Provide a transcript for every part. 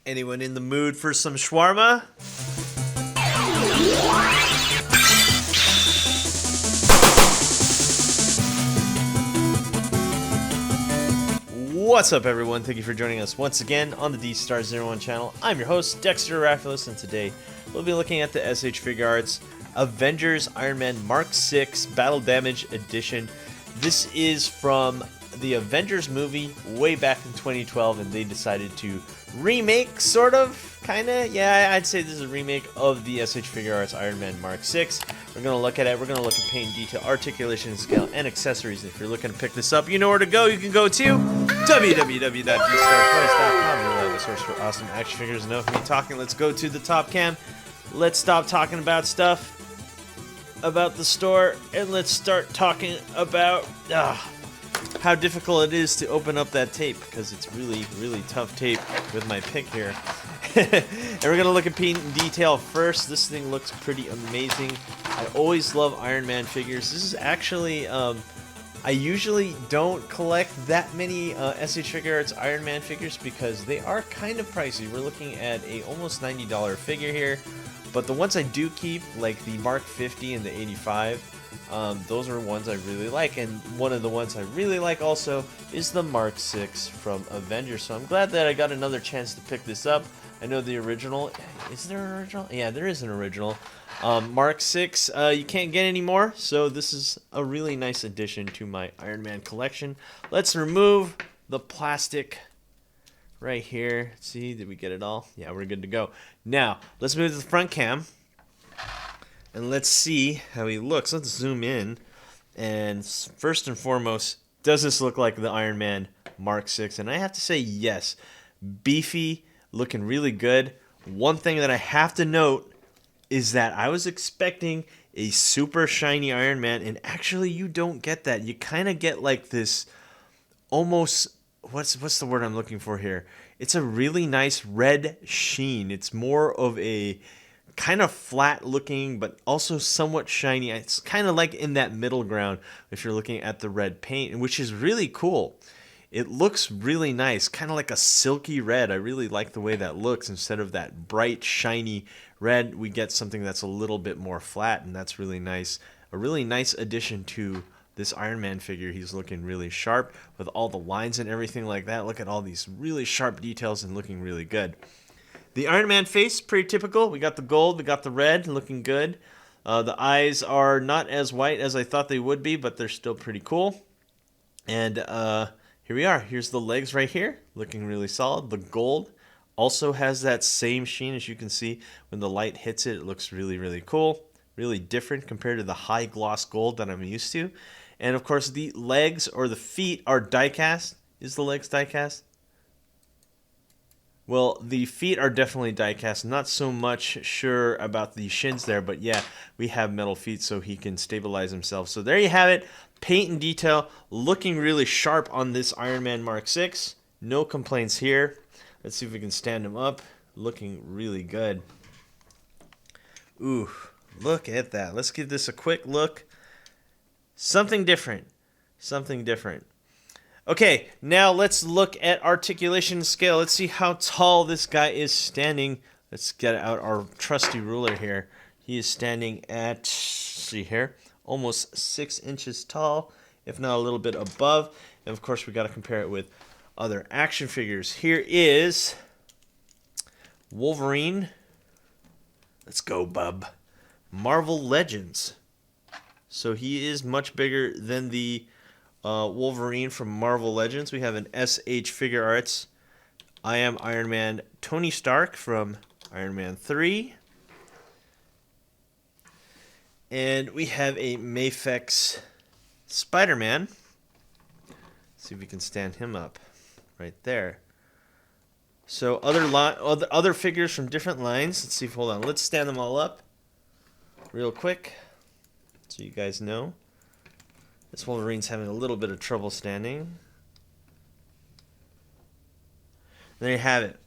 Anyone in the mood for some shawarma? What's up, everyone? Thank you for joining us once again on the Dstar01 channel. I'm your host, Dexter Arafiles, and today we'll be looking at the SH Figuarts Avengers Ironman Mark 6 Battle Damage Edition. This is from the Avengers movie way back in 2012, and they decided to remake, sort of, kinda. Yeah, I'd say this is a remake of the SH Figuarts Ironman Mark 6. We're gonna look at it. We're gonna look at paint, detail, articulation, and scale, and accessories. If you're looking to pick this up, you know where to go. You can go to www.dstar01 You'll have a source for awesome action figures. Enough of me talking. Let's go to the top cam. Let's stop talking about stuff about the store, and let's start talking about how difficult it is to open up that tape, because it's really tough tape with my pick here. And we're gonna look at paint and detail first. This thing looks pretty amazing. I always love Iron Man figures. This is actually I usually don't collect that many SH Figuarts Iron Man figures because they are kind of pricey. We're looking at a almost $90 figure here, but the ones I do keep, like the Mark 50 and the 85, those are ones I really like, and one of the ones I really like also is the Mark 6 from Avengers. So I'm glad that I got another chance to pick this up. I know the original. Is there an original? Yeah, there is an original. Mark 6, you can't get any more, so this is a really nice addition to my Iron Man collection. Let's remove the plastic right here. See, did we get it all? Yeah, we're good to go. Now, let's move to the front cam, and let's see how he looks. Let's zoom in, and first and foremost, does this look like the Iron Man Mark 6? And I have to say yes. Beefy, looking really good. One thing that I have to note is that I was expecting a super shiny Iron Man, and actually you don't get that. You kind of get like this almost, what's the word I'm looking for here? It's a really nice red sheen. It's more of a kind of flat looking, but also somewhat shiny. It's kind of like in that middle ground if you're looking at the red paint, which is really cool. It looks really nice, kind of like a silky red. I really like the way that looks. Instead of that bright, shiny red, we get something that's a little bit more flat, and that's really nice. A really nice addition to this Iron Man figure. He's looking really sharp with all the lines and everything like that. Look at all these really sharp details and looking really good. The Iron Man face, pretty typical. We got the gold, we got the red, looking good. The eyes are not as white as I thought they would be, but they're still pretty cool. And here we are. Here's the legs right here, looking really solid. The gold also has that same sheen, as you can see. When the light hits it, it looks really cool. Really different compared to the high gloss gold that I'm used to. And of course, the legs or the feet are die-cast. Is the legs die-cast? Well, the feet are definitely die-cast. Not so much sure about the shins there, but yeah, we have metal feet so he can stabilize himself. So there you have it. Paint and detail looking really sharp on this Iron Man Mark 6. No complaints here. Let's see if we can stand him up. Looking really good. Ooh, look at that. Let's give this a quick look. Something different. Something different. Okay, now let's look at articulation and scale. Let's see how tall this guy is standing. Let's get out our trusty ruler here. He is standing at, see here, almost 6 inches tall, if not a little bit above. And of course, we got to compare it with other action figures. Here is Wolverine. Let's go, bub. Marvel Legends. So he is much bigger than the Wolverine from Marvel Legends. We have an SH Figuarts I Am Iron Man Tony Stark from Iron Man 3. And we have a Mafex Spider-Man. See if we can stand him up right there. So other figures from different lines. Let's see if, hold on, let's stand them all up real quick so you guys know. This Wolverine's having a little bit of trouble standing. There you have it.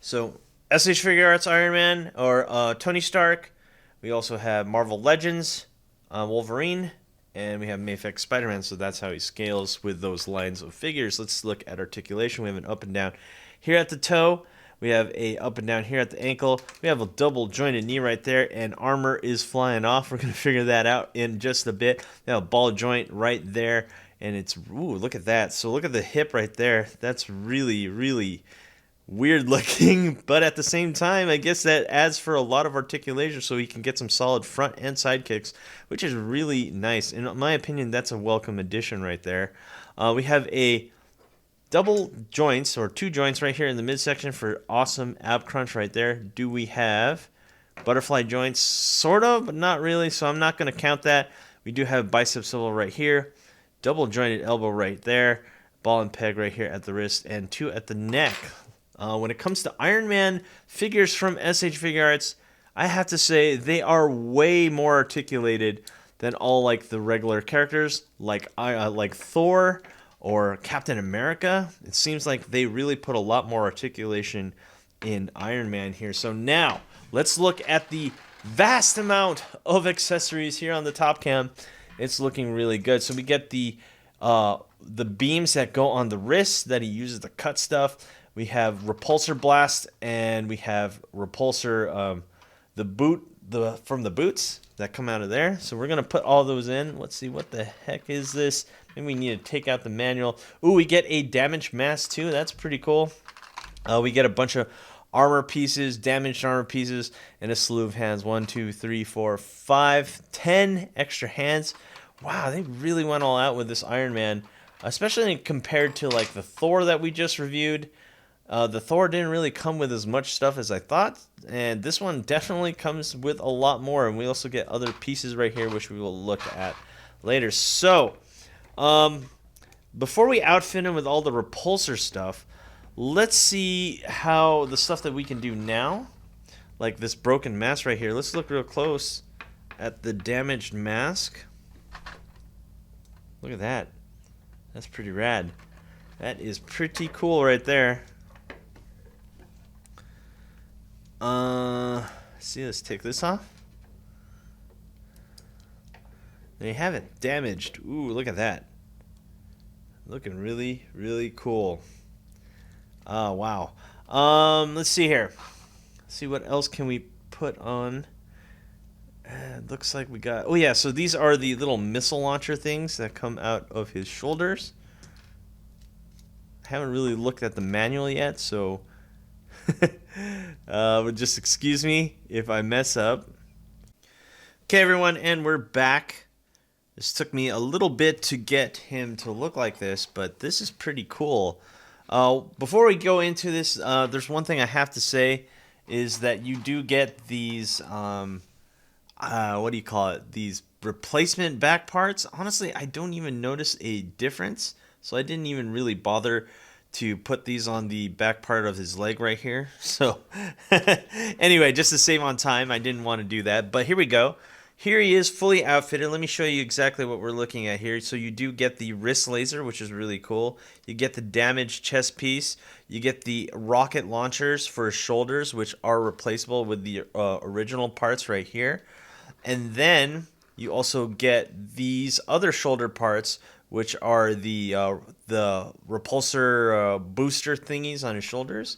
So SH Figuarts Iron Man, or Tony Stark. We also have Marvel Legends Wolverine, and we have Mayfix Spider-Man, so that's how he scales with those lines of figures. Let's look at articulation. We have an up and down here at the toe. We have a up and down here at the ankle. We have a double jointed knee right there, and armor is flying off. We're going to figure that out in just a bit. We have a ball joint right there, and it's, ooh, look at that. So look at the hip right there. That's really, really weird looking, but at the same time, I guess that adds for a lot of articulation so he can get some solid front and side kicks, which is really nice. In my opinion, that's a welcome addition right there. We have a double joints, or two joints right here in the midsection for awesome ab crunch right there. Do we have butterfly joints? Sort of, but not really, so I'm not going to count that. We do have bicep swivel right here, double jointed elbow right there, ball and peg right here at the wrist, and two at the neck. When it comes to Ironman figures from SH Figuarts, I have to say they are way more articulated than all like the regular characters, like Thor or Captain America. It seems like they really put a lot more articulation in Iron Man here. So now let's look at the vast amount of accessories here on the top cam. It's looking really good. So we get the beams that go on the wrists that he uses to cut stuff. We have repulsor blast, and we have repulsor from the boots that come out of there. So we're gonna put all those in. Let's see, what the heck is this? Maybe we need to take out the manual. Ooh, we get a damaged mask too. That's pretty cool. We get a bunch of armor pieces, damaged armor pieces, and a slew of hands. 1, 2, 3, 4, 5, 10 extra hands. Wow, they really went all out with this Iron Man, especially compared to like the Thor that we just reviewed. The Thor didn't really come with as much stuff as I thought, and this one definitely comes with a lot more, and we also get other pieces right here, which we will look at later. So, before we outfit him with all the repulsor stuff, let's see how the stuff that we can do now, like this broken mask right here. Let's look real close at the damaged mask. Look at that. That's pretty rad. That is pretty cool right there. See, let's take this off. There you have it, damaged. Ooh, look at that. Looking really, really cool. Oh, wow. Let's see here. Let's see what else can we put on. It looks like we got, oh yeah, so these are the little missile launcher things that come out of his shoulders. I haven't really looked at the manual yet, so just excuse me if I mess up. Okay, everyone, and we're back. This took me a little bit to get him to look like this, but this is pretty cool. Before we go into this, there's one thing I have to say, is that you do get these, what do you call it? These replacement back parts. Honestly, I don't even notice a difference, so I didn't even really bother to put these on the back part of his leg right here. So anyway, just to save on time, I didn't want to do that, but here we go. Here he is fully outfitted. Let me show you exactly what we're looking at here. So you do get the wrist laser, which is really cool. You get the damaged chest piece. You get the rocket launchers for his shoulders, which are replaceable with the original parts right here. And then you also get these other shoulder parts, which are the repulsor booster thingies on his shoulders.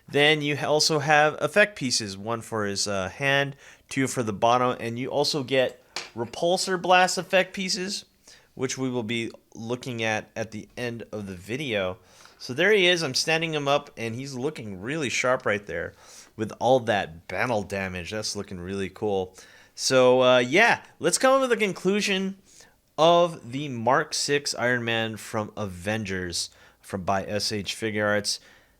Then you also have effect pieces, one for his hand, two for the bottom, and you also get repulsor blast effect pieces, which we will be looking at the end of the video. So there he is. I'm standing him up, and he's looking really sharp right there with all that battle damage. That's looking really cool. So yeah, let's come up with a conclusion of the Mark 6 Iron Man from Avengers by SH Figuarts.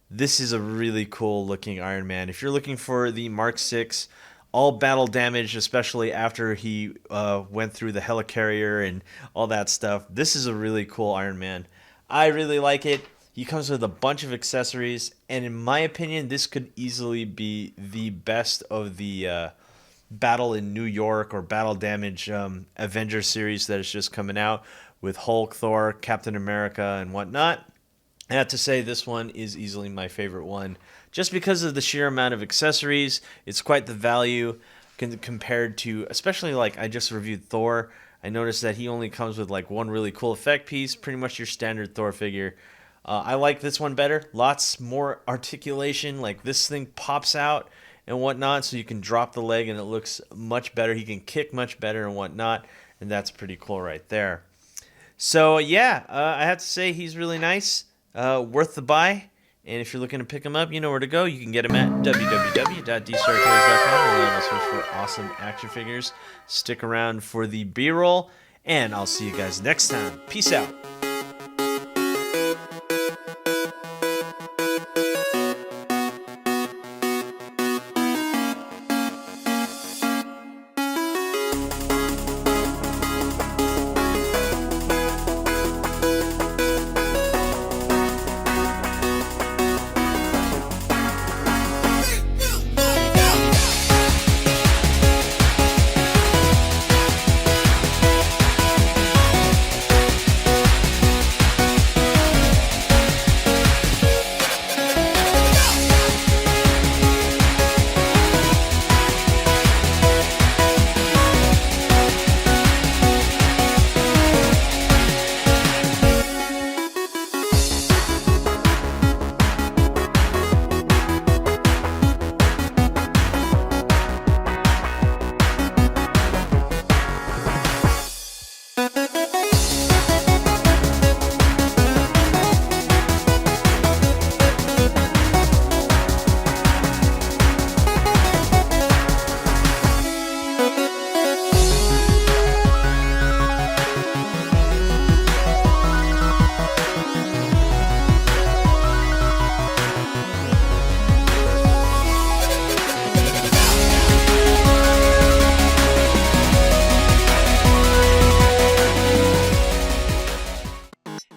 This is a really cool looking Iron Man. If you're looking for the Mark 6 all battle damage, especially after he went through the helicarrier and all that stuff, this is a really cool Iron Man. I really like it. He comes with a bunch of accessories, and in my opinion, this could easily be the best of the Battle in New York or Battle Damage Avengers series that is just coming out with Hulk, Thor, Captain America, and whatnot. I have to say this one is easily my favorite one, just because of the sheer amount of accessories. It's quite the value compared to, especially like I just reviewed Thor. I noticed that he only comes with like one really cool effect piece, pretty much your standard Thor figure. I like this one better. Lots more articulation. Like this thing pops out and whatnot, so you can drop the leg and it looks much better. He can kick much better and whatnot, and that's pretty cool right there. So yeah, I have to say he's really nice, worth the buy. And if you're looking to pick him up, you know where to go. You can get him at www.dstar01 and search for awesome action figures. Stick around for the B-roll, and I'll see you guys next time. Peace out.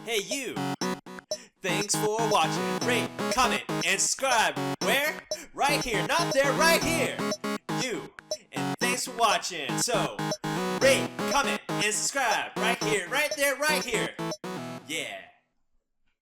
Hey you! Thanks for watching. Rate, comment, and subscribe. Where? Right here. Not there, right here. You. And thanks for watching. So, rate, comment, and subscribe. Right here, right there, right here. Yeah.